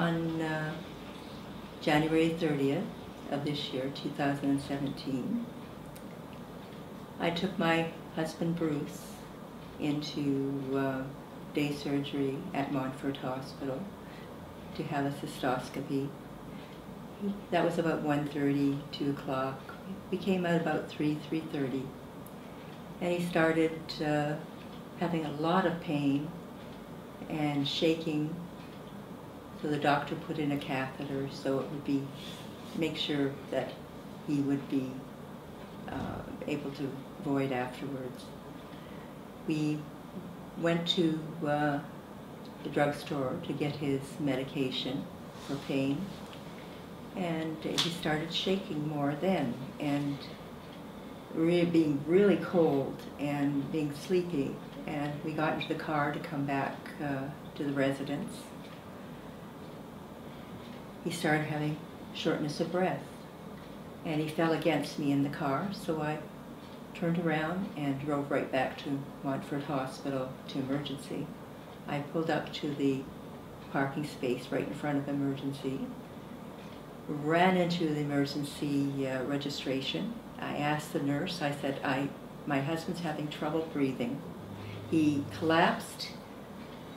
on January 30th of this year, 2017, I took my husband Bruce into day surgery at Montfort Hospital to have a cystoscopy. That was about 1:30, 2 o'clock. We came out about 3:30. And he started having a lot of pain and shaking. So the doctor put in a catheter so it would be, make sure that he would be able to void afterwards. We went to the drugstore to get his medication for pain, and he started shaking more then, and being really cold and being sleepy. And we got into the car to come back to the residence. He started having shortness of breath, and he fell against me in the car, so I turned around and drove right back to Montfort Hospital to emergency. I pulled up to the parking space right in front of emergency, ran into the emergency registration. I asked the nurse, I said, my husband's having trouble breathing. He collapsed.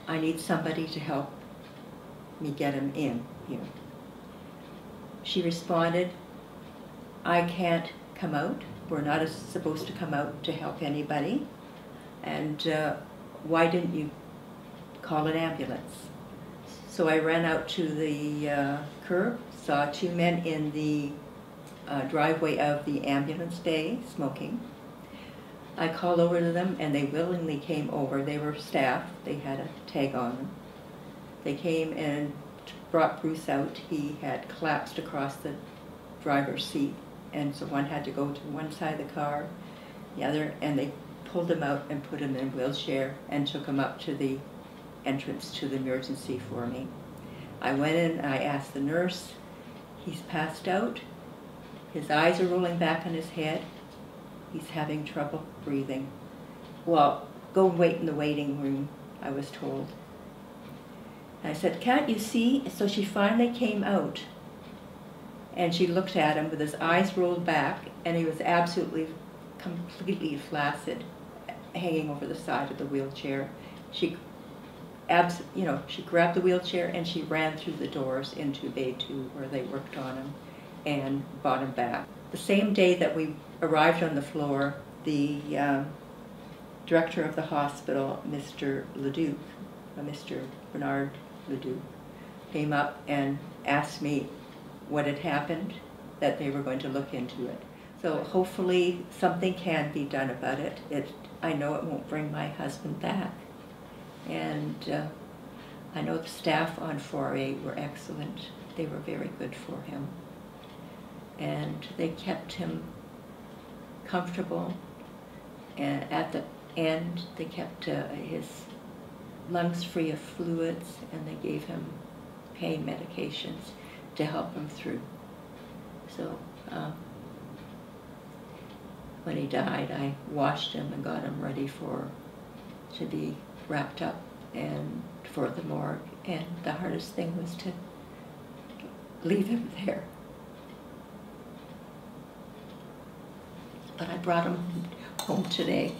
I need somebody to help me get him in here. She responded, I can't come out. We're not supposed to come out to help anybody. And why didn't you call an ambulance? So I ran out to the curb, saw two men in the driveway of the ambulance bay smoking. I called over to them and they willingly came over. They were staff, they had a tag on them. They came and brought Bruce out. He had collapsed across the driver's seat, and so one had to go to one side of the car, the other, and they pulled him out and put him in a wheelchair and took him up to the entrance to the emergency for me. I went in, I asked the nurse, he's passed out, his eyes are rolling back on his head, he's having trouble breathing. Well, go wait in the waiting room, I was told. I said, can't you see? So she finally came out, and she looked at him with his eyes rolled back, and he was absolutely, completely flaccid, hanging over the side of the wheelchair. She grabbed the wheelchair and she ran through the doors into Bay 2 where they worked on him and brought him back. The same day that we arrived on the floor, the director of the hospital, Mr. Leduc, Mr. Bernard Leduc, came up and asked me what had happened, that they were going to look into it. So hopefully something can be done about it. I know it won't bring my husband back. And I know the staff on 4A were excellent. They were very good for him. And they kept him comfortable. And at the end, they kept his lungs free of fluids, and they gave him pain medications to help him through. So when he died, I washed him and got him ready to be wrapped up and for the morgue. And the hardest thing was to leave him there. But I brought him home today.